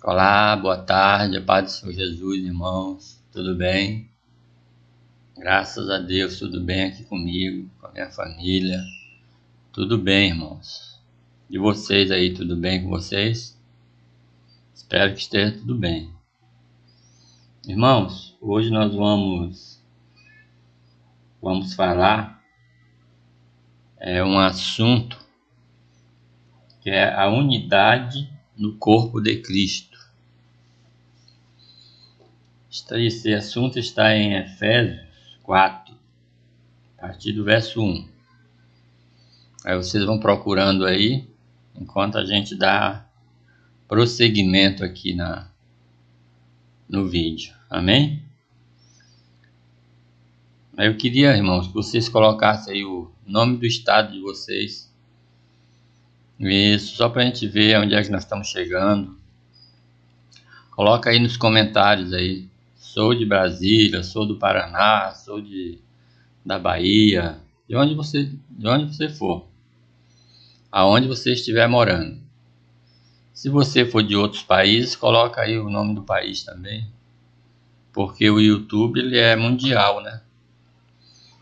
Olá, boa tarde, a paz do Senhor Jesus, irmãos, tudo bem? Graças a Deus, tudo bem aqui comigo, com a minha família, tudo bem, irmãos. E vocês aí, tudo bem com vocês? Espero que esteja tudo bem. Irmãos, hoje nós vamos falar um assunto que é a unidade no corpo de Cristo. Esse assunto está em Efésios 4, a partir do verso 1. Aí vocês vão procurando aí, enquanto a gente dá prosseguimento aqui no vídeo. Amém? Aí eu queria, irmãos, que vocês colocassem aí o nome do estado de vocês. Isso, só para a gente ver onde é que nós estamos chegando. Coloca aí nos comentários aí. Sou de Brasília, sou do Paraná, sou da Bahia, de onde você for. Aonde você estiver morando. Se você for de outros países, coloca aí o nome do país também. Porque o YouTube ele é mundial, né?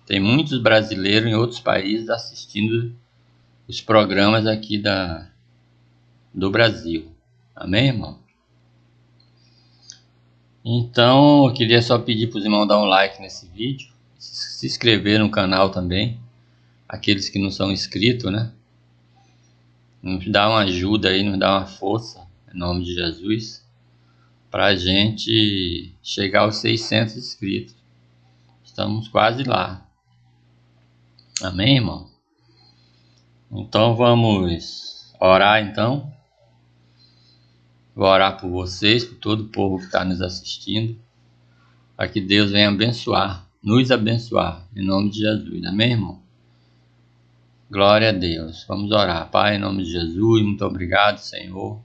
Tem muitos brasileiros em outros países assistindo os programas aqui do Brasil. Amém, irmão? Então, eu queria só pedir para os irmãos dar um like nesse vídeo. Se inscrever no canal também. Aqueles que não são inscritos, né? Nos dá uma ajuda aí, nos dá uma força, em nome de Jesus, para a gente chegar aos 600 inscritos. Estamos quase lá. Amém, irmão? Então vamos orar então. Vou orar por vocês, por todo o povo que está nos assistindo, para que Deus venha abençoar, nos abençoar, em nome de Jesus. Amém, irmão? Glória a Deus. Vamos orar. Pai, em nome de Jesus, muito obrigado, Senhor.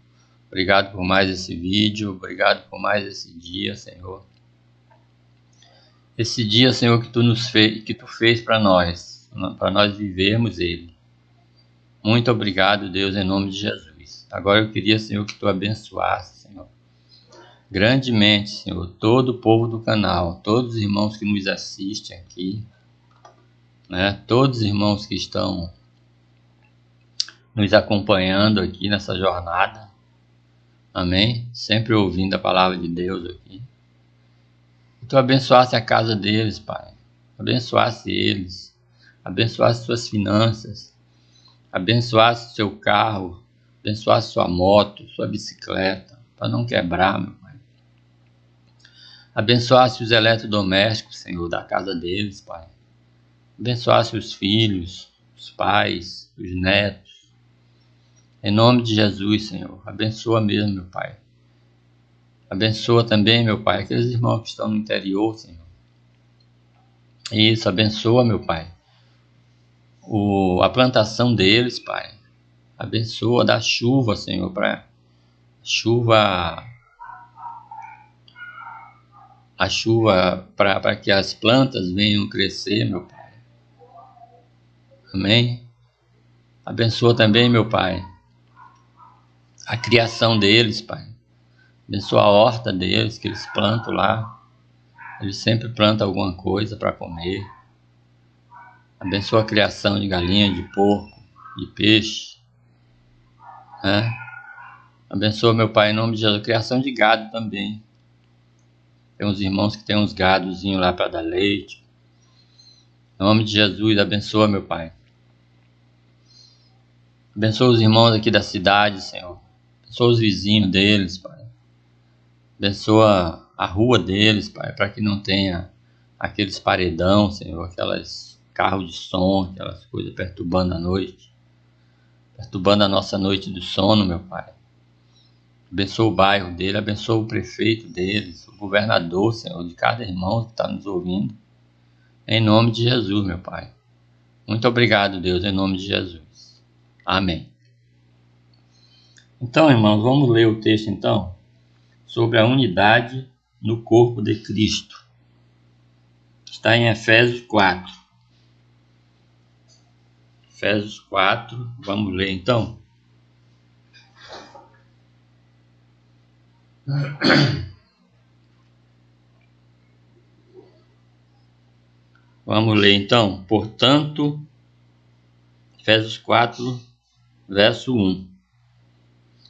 Obrigado por mais esse vídeo, obrigado por mais esse dia, Senhor. Esse dia, Senhor, que tu fez para nós vivermos ele. Muito obrigado, Deus, em nome de Jesus. Agora eu queria, Senhor, que tu abençoasse, Senhor, grandemente, Senhor, todo o povo do canal, todos os irmãos que nos assistem aqui, né? Todos os irmãos que estão nos acompanhando aqui nessa jornada. Amém? Sempre ouvindo a palavra de Deus aqui. Que tu abençoasse a casa deles, Pai. Abençoasse eles. Abençoasse suas finanças. Abençoasse seu carro. Abençoasse sua moto, sua bicicleta, para não quebrar, meu Pai. Abençoasse os eletrodomésticos, Senhor, da casa deles, Pai. Abençoasse os filhos, os pais, os netos. Em nome de Jesus, Senhor, abençoa mesmo, meu Pai. Abençoa também, meu Pai, aqueles irmãos que estão no interior, Senhor. Isso, abençoa, meu Pai. A plantação deles, Pai. Abençoa, dá chuva, Senhor, a chuva para que as plantas venham crescer, meu Pai. Amém? Abençoa também, meu Pai, a criação deles, Pai. Abençoa a horta deles, que eles plantam lá. Eles sempre plantam alguma coisa para comer. Abençoa a criação de galinha, de porco, de peixe. Né? Abençoa, meu Pai, em nome de Jesus, a criação de gado também. Tem uns irmãos que tem uns gadozinhos lá para dar leite. Em nome de Jesus, abençoa, meu Pai. Abençoa os irmãos aqui da cidade, Senhor. Abençoa os vizinhos deles, Pai. Abençoa a rua deles, Pai, para que não tenha aqueles paredão, Senhor, aquelas carros de som, aquelas coisas perturbando a noite. Perturbando a nossa noite do sono, meu Pai. Abençoa o bairro dele, abençoa o prefeito deles, o governador, Senhor, de cada irmão que está nos ouvindo. Em nome de Jesus, meu Pai. Muito obrigado, Deus, em nome de Jesus. Amém. Então, irmãos, vamos ler o texto, então, sobre a unidade no corpo de Cristo. Está em Efésios 4. Efésios 4, vamos ler, então. Vamos ler então. Portanto, Efésios 4, verso 1.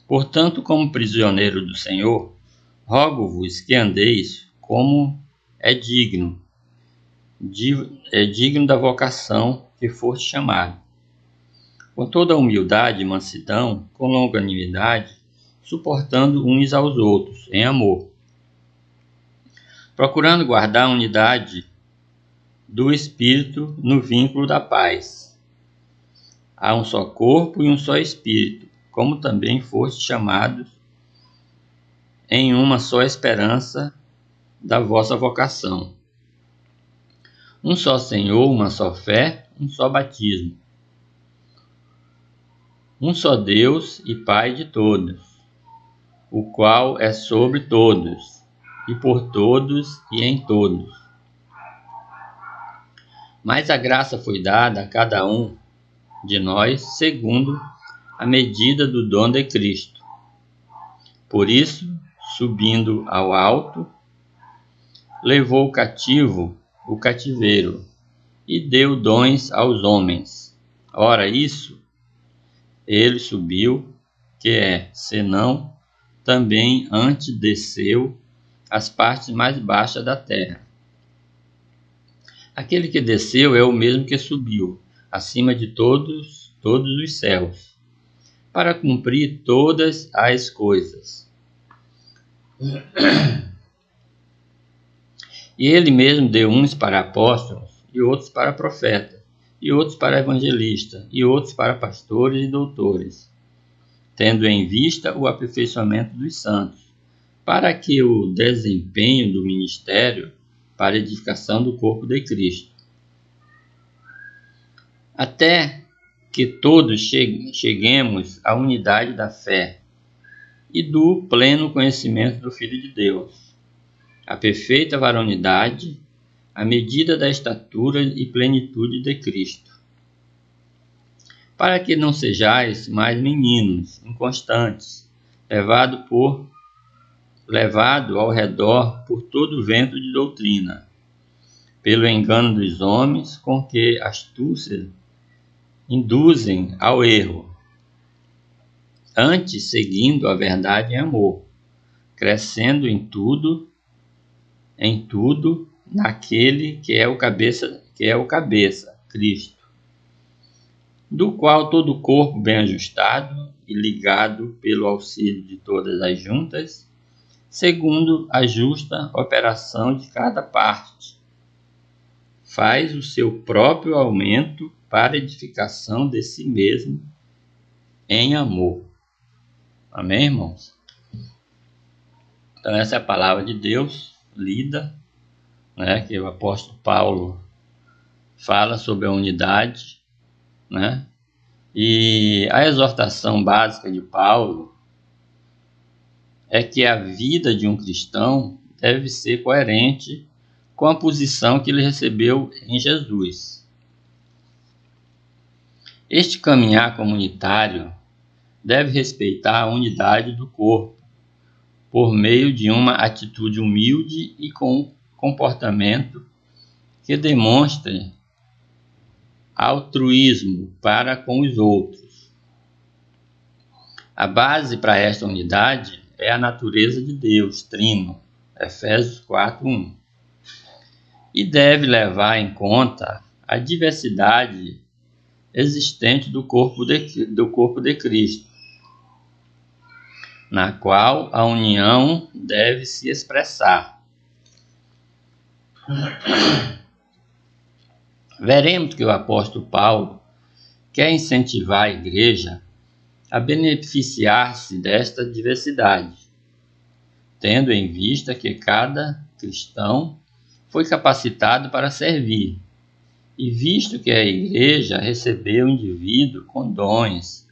Portanto, como prisioneiro do Senhor, rogo-vos que andeis como é digno da vocação que foste chamado, com toda humildade e mansidão, com longanimidade, suportando uns aos outros em amor, procurando guardar a unidade do Espírito no vínculo da paz. Há um só corpo e um só Espírito, como também fostes chamados em uma só esperança da vossa vocação. Um só Senhor, uma só fé, um só batismo. Um só Deus e Pai de todos, o qual é sobre todos, e por todos e em todos. Mas a graça foi dada a cada um de nós segundo a medida do dom de Cristo. Por isso, subindo ao alto, levou cativo o cativeiro e deu dons aos homens. Ora, isso ele subiu, que é, senão, também antes desceu às partes mais baixas da terra. Aquele que desceu é o mesmo que subiu, acima de todos os céus, para cumprir todas as coisas. E ele mesmo deu uns para apóstolos, e outros para profetas, e outros para evangelistas, e outros para pastores e doutores, tendo em vista o aperfeiçoamento dos santos, para que o desempenho do ministério para a edificação do corpo de Cristo, até que todos cheguemos à unidade da fé e do pleno conhecimento do Filho de Deus, a perfeita varonidade, à medida da estatura e plenitude de Cristo, para que não sejais mais meninos, inconstantes, levado ao redor por todo vento de doutrina, pelo engano dos homens com que astúcia induzem ao erro, antes seguindo a verdade em amor, crescendo em tudo naquele que é o cabeça, Cristo, do qual todo o corpo bem ajustado e ligado pelo auxílio de todas as juntas, segundo a justa operação de cada parte, faz o seu próprio aumento para a edificação de si mesmo em amor. Amém, irmãos? Então essa é a palavra de Deus lida, né, que o apóstolo Paulo fala sobre a unidade, né? E a exortação básica de Paulo é que a vida de um cristão deve ser coerente com a posição que ele recebeu em Jesus. Este caminhar comunitário deve respeitar a unidade do corpo, por meio de uma atitude humilde e com comportamento que demonstre altruísmo para com os outros. A base para esta unidade é a natureza de Deus, Trino, Efésios 4:1, e deve levar em conta a diversidade existente do corpo de Cristo, na qual a união deve se expressar. Veremos que o apóstolo Paulo quer incentivar a igreja a beneficiar-se desta diversidade, tendo em vista que cada cristão foi capacitado para servir, e visto que a igreja recebeu o indivíduo com dons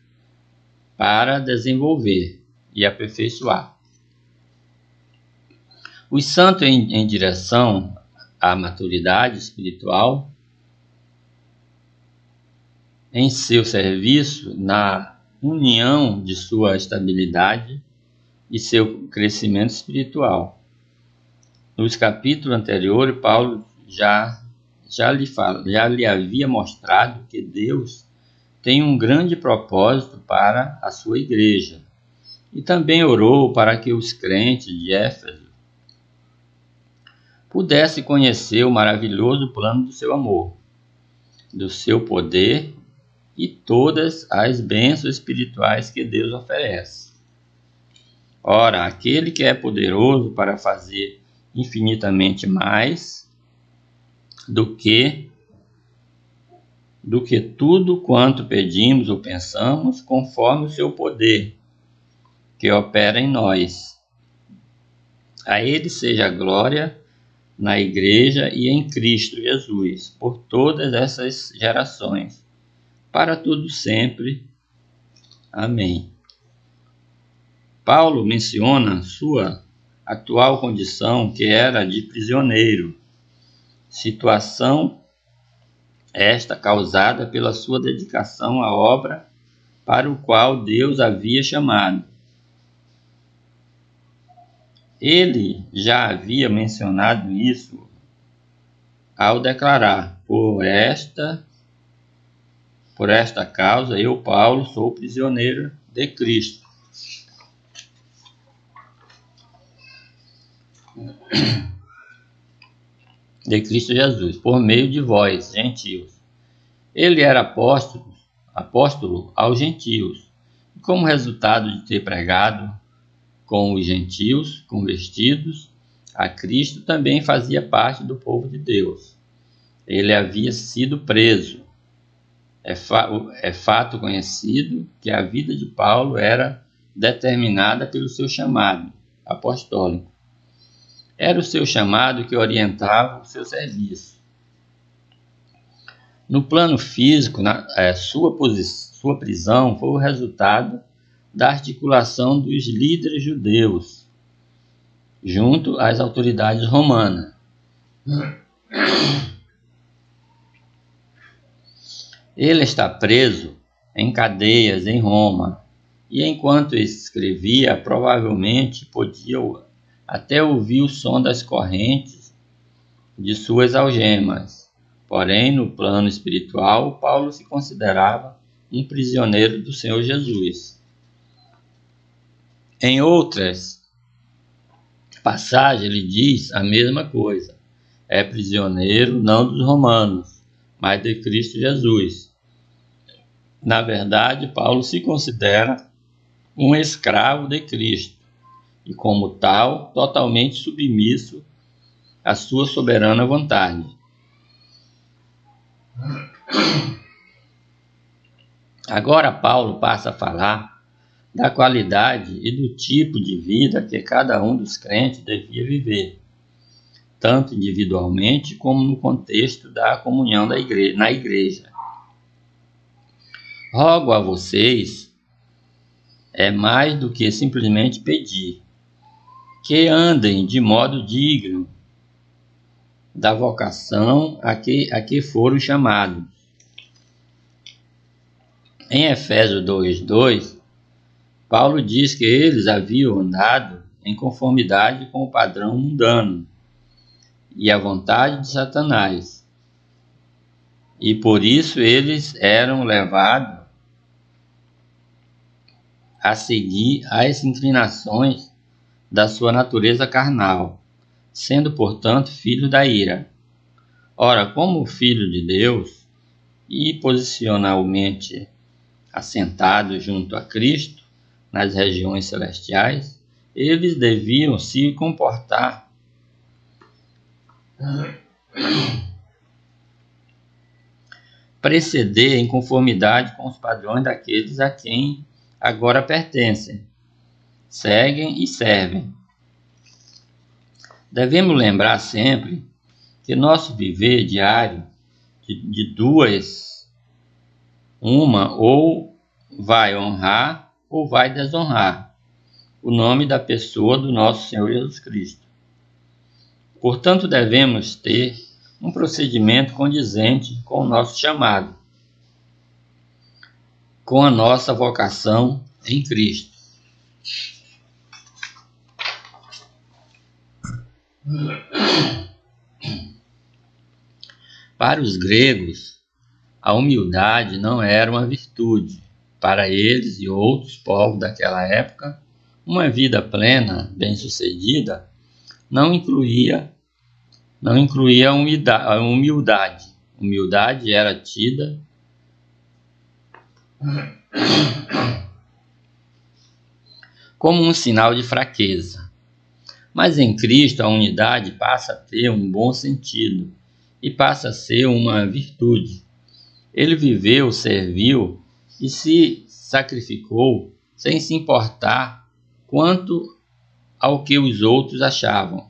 para desenvolver e aperfeiçoar. Os santos em direção à maturidade espiritual, em seu serviço, na união de sua estabilidade, e seu crescimento espiritual. Nos capítulos anteriores, Paulo já lhe havia mostrado que Deus tem um grande propósito para a sua igreja, e também orou para que os crentes de Éfeso pudessem conhecer o maravilhoso plano do seu amor, do seu poder e todas as bênçãos espirituais que Deus oferece. Ora, aquele que é poderoso para fazer infinitamente mais do que tudo quanto pedimos ou pensamos, conforme o seu poder, que opera em nós. A Ele seja a glória na Igreja e em Cristo Jesus, por todas essas gerações, para tudo sempre. Amém. Paulo menciona sua atual condição, que era de prisioneiro, situação esta causada pela sua dedicação à obra para o qual Deus havia chamado. Ele já havia mencionado isso ao declarar: por esta causa, eu, Paulo, sou prisioneiro de Cristo. De Cristo Jesus, por meio de vós, gentios. Ele era apóstolo aos gentios, e como resultado de ter pregado com os gentios convertidos a Cristo, também fazia parte do povo de Deus. Ele havia sido preso. É fato conhecido que a vida de Paulo era determinada pelo seu chamado apostólico. Era o seu chamado que orientava o seu serviço. No plano físico, sua prisão foi o resultado da articulação dos líderes judeus junto às autoridades romanas. Ele está preso em cadeias em Roma, e enquanto escrevia, provavelmente podia até ouvir o som das correntes de suas algemas. Porém, no plano espiritual, Paulo se considerava um prisioneiro do Senhor Jesus. Em outras passagens, ele diz a mesma coisa. É prisioneiro não dos romanos, mas de Cristo Jesus. Na verdade, Paulo se considera um escravo de Cristo e, como tal, totalmente submisso à sua soberana vontade. Agora Paulo passa a falar da qualidade e do tipo de vida que cada um dos crentes devia viver, tanto individualmente como no contexto da comunhão na igreja. Rogo a vocês, é mais do que simplesmente pedir, que andem de modo digno da vocação a que foram chamados. Em Efésios 2:2, Paulo diz que eles haviam andado em conformidade com o padrão mundano e a vontade de Satanás, e por isso eles eram levados a seguir as inclinações da sua natureza carnal, sendo, portanto, filho da ira. Ora, como filho de Deus e posicionalmente assentados junto a Cristo nas regiões celestiais, eles deviam se comportar proceder em conformidade com os padrões daqueles a quem agora pertencem, seguem e servem. Devemos lembrar sempre que nosso viver diário de duas, uma ou vai honrar ou vai desonrar o nome da pessoa do nosso Senhor Jesus Cristo. Portanto, devemos ter um procedimento condizente com o nosso chamado, com a nossa vocação em Cristo. Para os gregos, a humildade não era uma virtude. Para eles e outros povos daquela época, uma vida plena, bem-sucedida, não incluía a humildade. Humildade era tida como um sinal de fraqueza. Mas em Cristo a unidade passa a ter um bom sentido e passa a ser uma virtude. Ele viveu, serviu e se sacrificou sem se importar quanto ao que os outros achavam.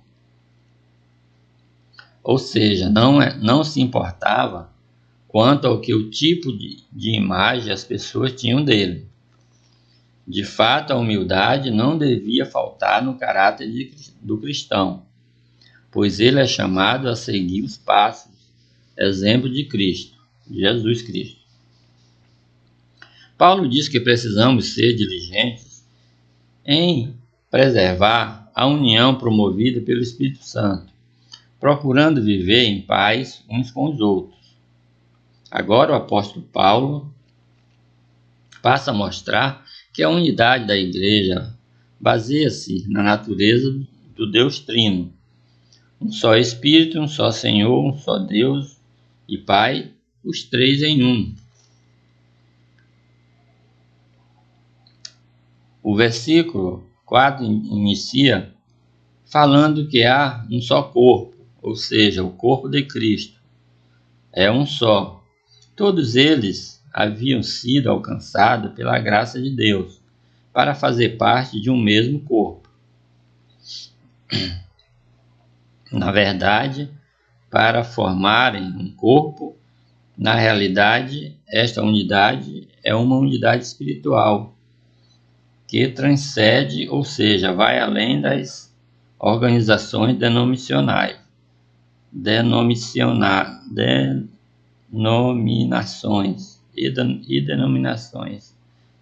Ou seja, não se importava quanto ao que o tipo de imagem as pessoas tinham dele. De fato, a humildade não devia faltar no caráter do cristão, pois ele é chamado a seguir os passos, exemplo de Cristo, de Jesus Cristo. Paulo diz que precisamos ser diligentes em preservar a união promovida pelo Espírito Santo, procurando viver em paz uns com os outros. Agora o apóstolo Paulo passa a mostrar que a unidade da igreja baseia-se na natureza do Deus Trino. Um só Espírito, um só Senhor, um só Deus e Pai, os três em um. O versículo 4 inicia falando que há um só corpo, ou seja, o corpo de Cristo. É um só. Todos eles haviam sido alcançados pela graça de Deus para fazer parte de um mesmo corpo. Na verdade, para formarem um corpo, na realidade, esta unidade é uma unidade espiritual que transcende, ou seja, vai além das organizações denominações,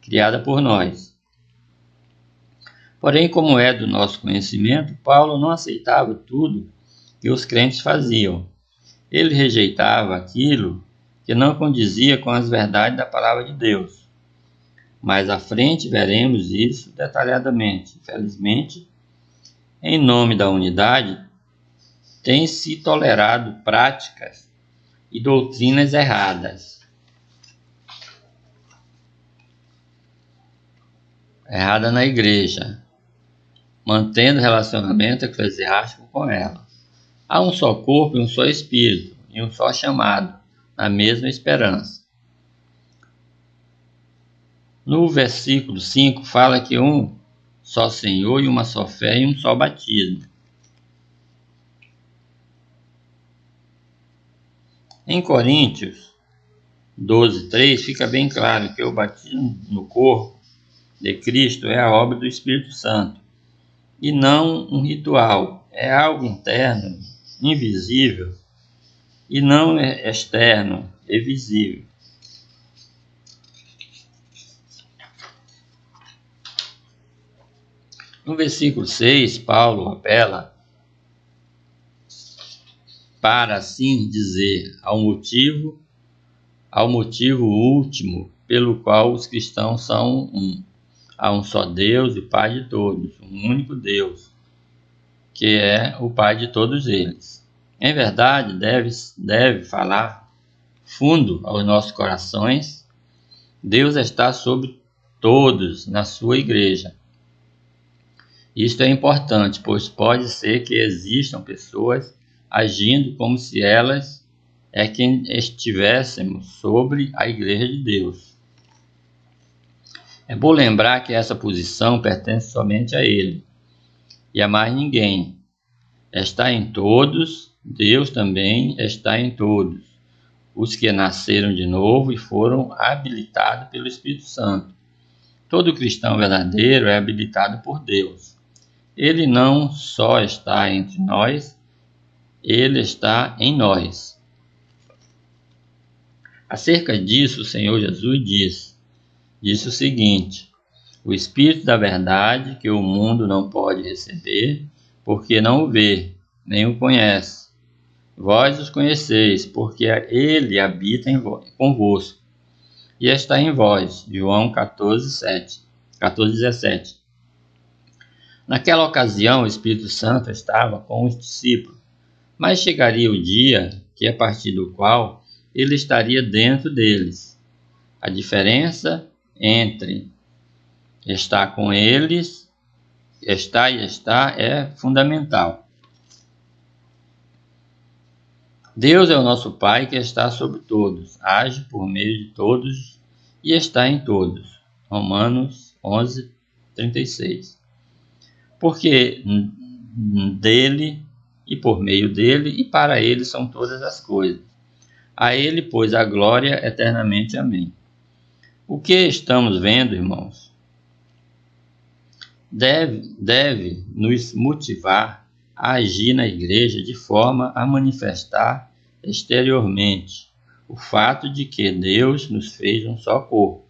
criada por nós. Porém, como é do nosso conhecimento, Paulo não aceitava tudo que os crentes faziam. Ele rejeitava aquilo que não condizia com as verdades da palavra de Deus. Mais à frente veremos isso detalhadamente. Infelizmente, em nome da unidade, tem-se tolerado práticas e doutrinas erradas. Errada na igreja, mantendo relacionamento eclesiástico com ela. Há um só corpo e um só espírito, e um só chamado, na mesma esperança. No versículo 5 fala que um só Senhor e uma só fé e um só batismo. Em Coríntios 12:3 fica bem claro que o batismo no corpo de Cristo é a obra do Espírito Santo e não um ritual, é algo interno, invisível e não externo, é visível. No versículo 6, Paulo apela para assim dizer ao motivo último pelo qual os cristãos são um. Há um só Deus e Pai de todos, um único Deus, que é o Pai de todos eles. Em verdade, deve falar fundo aos nossos corações. Deus está sobre todos na sua igreja. Isto é importante, pois pode ser que existam pessoas agindo como se elas é quem estivéssemos sobre a igreja de Deus. É bom lembrar que essa posição pertence somente a Ele e a mais ninguém. Está em todos, Deus também está em todos, os que nasceram de novo e foram habilitados pelo Espírito Santo. Todo cristão verdadeiro é habilitado por Deus. Ele não só está entre nós, Ele está em nós. Acerca disso, o Senhor Jesus disse o seguinte: o Espírito da verdade que o mundo não pode receber, porque não o vê, nem o conhece. Vós os conheceis, porque ele habita convosco e está em vós. João 14:17. Naquela ocasião, o Espírito Santo estava com os discípulos, mas chegaria o dia que, a partir do qual ele estaria dentro deles. A diferença entre estar com eles, estar e estar, é fundamental. Deus é o nosso Pai que está sobre todos, age por meio de todos e está em todos. Romanos 11:36. Porque dele e por meio dele e para ele são todas as coisas. A ele, pois, a glória eternamente. Amém. O que estamos vendo, irmãos, deve nos motivar a agir na igreja de forma a manifestar exteriormente o fato de que Deus nos fez um só corpo.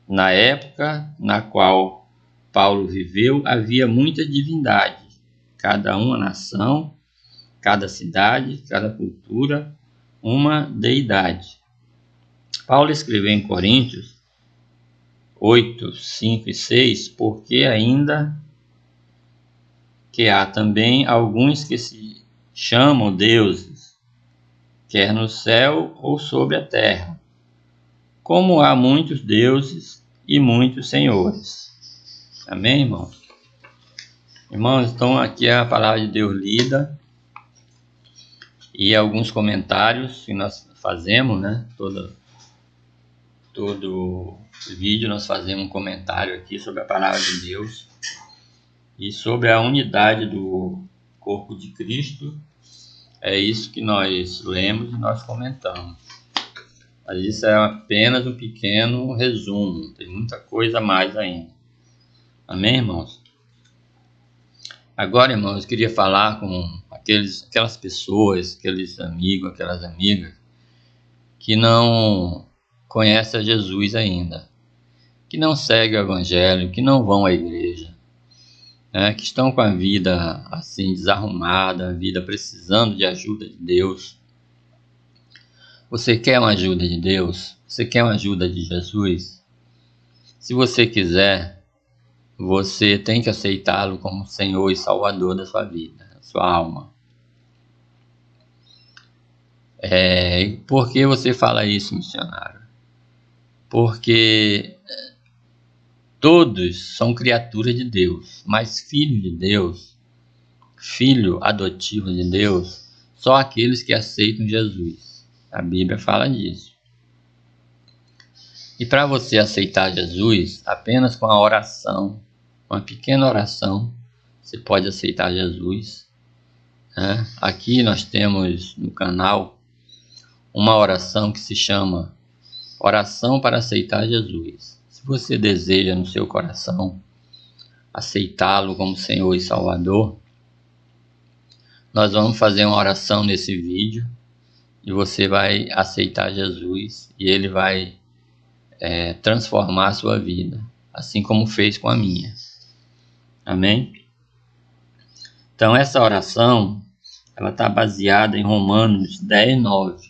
Na época na qual Paulo viveu, havia muita divindade, cada uma nação, cada cidade, cada cultura, uma deidade. Paulo escreveu em Coríntios 8:5 e 6, porque ainda que há também alguns que se chamam deuses, quer no céu ou sobre a terra, como há muitos deuses e muitos senhores. Amém, irmãos? Irmãos, então aqui é a palavra de Deus lida e alguns comentários que nós fazemos, né? Todo vídeo nós fazemos um comentário aqui sobre a palavra de Deus e sobre a unidade do corpo de Cristo. É isso que nós lemos e nós comentamos. Mas isso é apenas um pequeno resumo, tem muita coisa a mais ainda. Amém, irmãos? Agora, irmãos, eu queria falar com aquelas pessoas, aqueles amigos, aquelas amigas que não conhecem a Jesus ainda, que não seguem o Evangelho, que não vão à igreja, né, que estão com a vida assim desarrumada, a vida precisando de ajuda de Deus. Você quer uma ajuda de Deus? Você quer uma ajuda de Jesus? Se você quiser, você tem que aceitá-lo como Senhor e Salvador da sua vida, da sua alma. Por que você fala isso, missionário? Porque todos são criaturas de Deus, mas filho de Deus, filho adotivo de Deus, só aqueles que aceitam Jesus. A Bíblia fala disso. E para você aceitar Jesus, apenas com a oração, uma pequena oração, você pode aceitar Jesus, né? Aqui nós temos no canal uma oração que se chama Oração para aceitar Jesus. Se você deseja no seu coração aceitá-lo como Senhor e Salvador, nós vamos fazer uma oração nesse vídeo e você vai aceitar Jesus e ele vai transformar a sua vida, assim como fez com a minha. Amém? Então essa oração, ela está baseada em Romanos 10:9.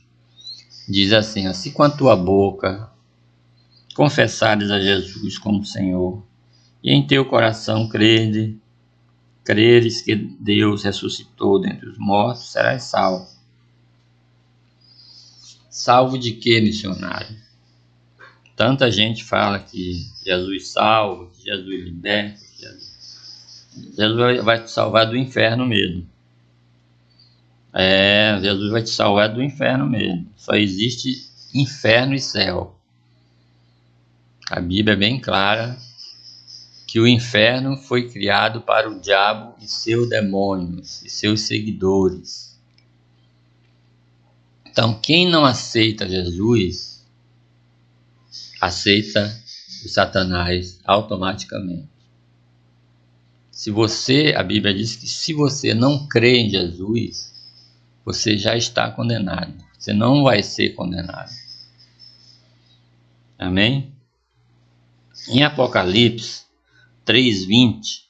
Diz assim: se com a tua boca confessares a Jesus como Senhor, e em teu coração creres que Deus ressuscitou dentre os mortos, serás salvo. Salvo de quê, missionário? Tanta gente fala que Jesus salva, que Jesus liberta, que Jesus vai te salvar do inferno mesmo. Jesus vai te salvar do inferno mesmo. Só existe inferno e céu. A Bíblia é bem clara que o inferno foi criado para o diabo e seus demônios e seus seguidores. Então, quem não aceita Jesus, aceita o Satanás automaticamente. A Bíblia diz que se você não crê em Jesus, você já está condenado. Você não vai ser condenado. Amém? Em Apocalipse 3:20,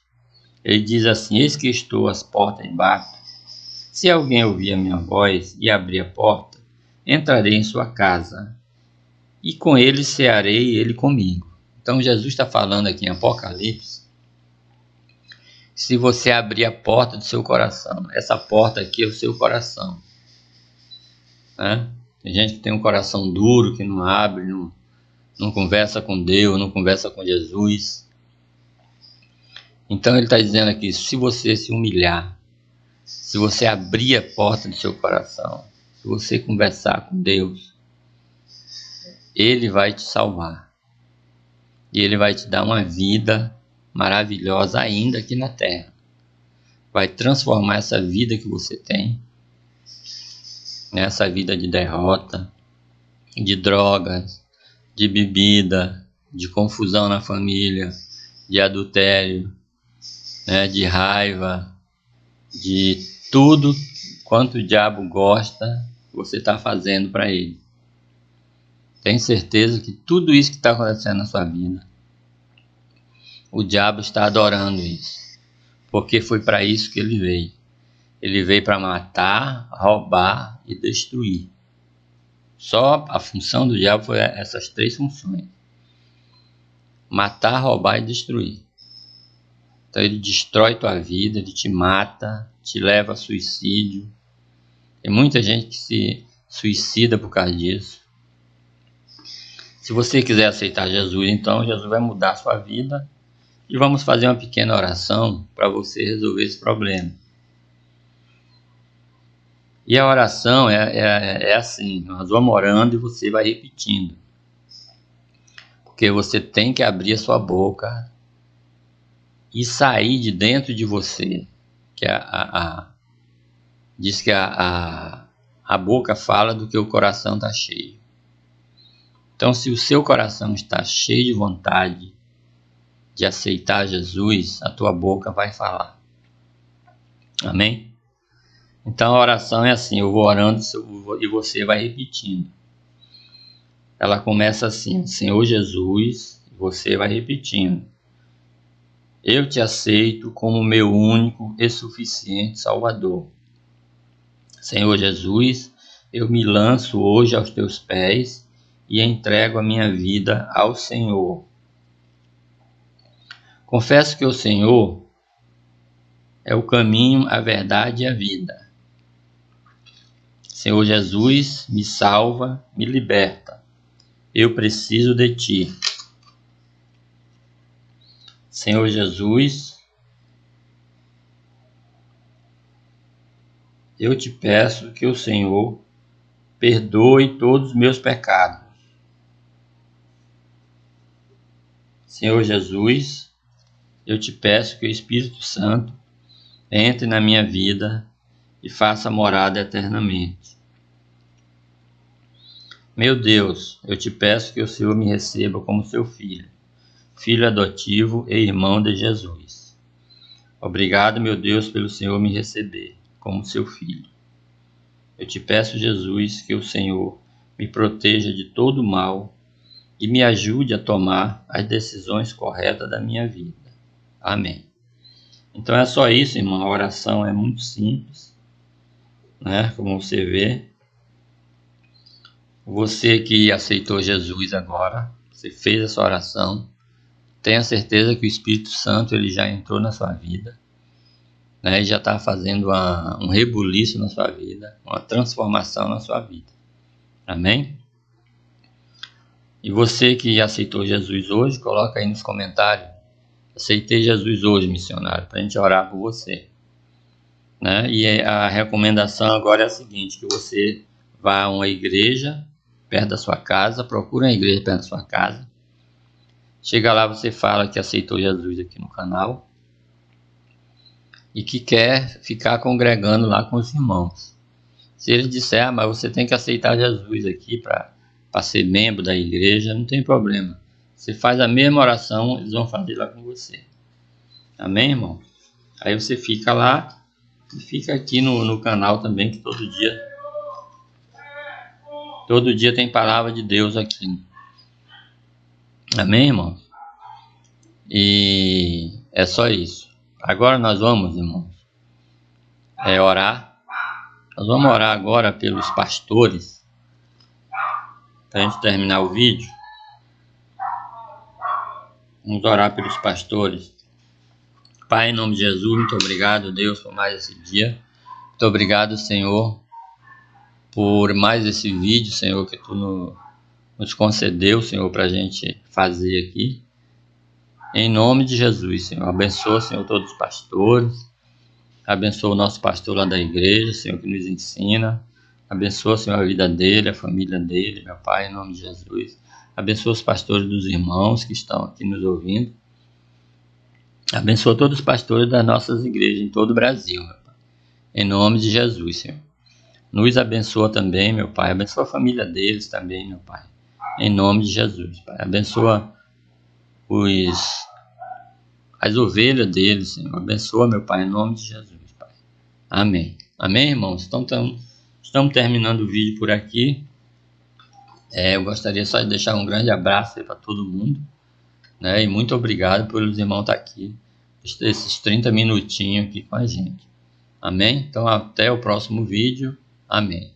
Ele diz assim: eis que estou às portas e bato. Se alguém ouvir a minha voz e abrir a porta, entrarei em sua casa, e com ele cearei e ele comigo. Então Jesus está falando aqui em Apocalipse, se você abrir a porta do seu coração, essa porta aqui é o seu coração, né? Tem gente que tem um coração duro, que não abre, não conversa com Deus, não conversa com Jesus. Então ele está dizendo aqui, se você se humilhar, se você abrir a porta do seu coração, se você conversar com Deus, Ele vai te salvar. E Ele vai te dar uma vida maravilhosa ainda aqui na terra. Vai transformar essa vida que você tem, nessa vida de derrota, de drogas, de bebida, de confusão na família, de adultério, né, de raiva, de tudo quanto o diabo gosta, você está fazendo para ele. Tenho certeza que tudo isso que está acontecendo na sua vida, o diabo está adorando isso, porque foi para isso que ele veio. Ele veio para matar, roubar e destruir. Só a função do diabo foi essas três funções: matar, roubar e destruir. Então ele destrói tua vida, ele te mata, te leva a suicídio. Tem muita gente que se suicida por causa disso. Se você quiser aceitar Jesus, então Jesus vai mudar a sua vida. E vamos fazer uma pequena oração para você resolver esse problema. E a oração é assim, nós vamos orando e você vai repetindo. Porque você tem que abrir a sua boca e sair de dentro de você. Que diz que a boca fala do que o coração está cheio. Então, se o seu coração está cheio de vontade de aceitar Jesus, a tua boca vai falar. Amém? Então a oração é assim, eu vou orando e você vai repetindo. Ela começa assim: Senhor Jesus, você vai repetindo: eu te aceito como meu único e suficiente Salvador. Senhor Jesus, eu me lanço hoje aos teus pés e entrego a minha vida ao Senhor. Confesso que o Senhor é o caminho, a verdade e a vida. Senhor Jesus, me salva, me liberta. Eu preciso de Ti. Senhor Jesus, eu te peço que o Senhor perdoe todos os meus pecados. Senhor Jesus, eu te peço que o Espírito Santo entre na minha vida e faça morada eternamente. Meu Deus, eu te peço que o Senhor me receba como seu filho, filho adotivo e irmão de Jesus. Obrigado, meu Deus, pelo Senhor me receber como seu filho. Eu te peço, Jesus, que o Senhor me proteja de todo mal e me ajude a tomar as decisões corretas da minha vida. Amém. Então é só isso, irmão. A oração é muito simples, né? Como você vê. Você que aceitou Jesus agora, você fez essa oração, tenha certeza que o Espírito Santo ele já entrou na sua vida, né? E já está fazendo um rebuliço na sua vida, uma transformação na sua vida. Amém? E você que aceitou Jesus hoje, coloca aí nos comentários: aceitei Jesus hoje, missionário, para a gente orar por você, né? E a recomendação agora é a seguinte: que você vá a uma igreja perto da sua casa, procure uma igreja perto da sua casa, chega lá, você fala que aceitou Jesus aqui no canal e que quer ficar congregando lá com os irmãos. Se ele disser: mas você tem que aceitar Jesus aqui para ser membro da igreja, não tem problema. Você faz a mesma oração, eles vão fazer lá com você. Amém, irmão? Aí você fica lá e fica aqui no canal também, que todo dia tem palavra de Deus aqui. Amém, irmão? E é só isso. Agora nós vamos, irmãos, orar. Nós vamos orar agora pelos pastores, para a gente terminar o vídeo. Vamos orar pelos pastores. Pai, em nome de Jesus, muito obrigado, Deus, por mais esse dia. Muito obrigado, Senhor, por mais esse vídeo, Senhor, que Tu nos concedeu, Senhor, para a gente fazer aqui. Em nome de Jesus, Senhor. Abençoa, Senhor, todos os pastores. Abençoa o nosso pastor lá da igreja, Senhor, que nos ensina. Abençoa, Senhor, a vida dele, a família dele, meu Pai, em nome de Jesus. Abençoa os pastores dos irmãos que estão aqui nos ouvindo. Abençoa todos os pastores das nossas igrejas em todo o Brasil, meu Pai. Em nome de Jesus, Senhor. Nos abençoa também, meu Pai. Abençoa a família deles também, meu Pai. Em nome de Jesus, Pai. Abençoa as ovelhas deles, Senhor. Abençoa, meu Pai, em nome de Jesus, Pai. Amém. Amém, irmãos? Então, estamos terminando o vídeo por aqui. Eu gostaria só de deixar um grande abraço aí para todo mundo, né? E muito obrigado pelos irmãos estar aqui, esses 30 minutinhos aqui com a gente. Amém? Então, até o próximo vídeo. Amém.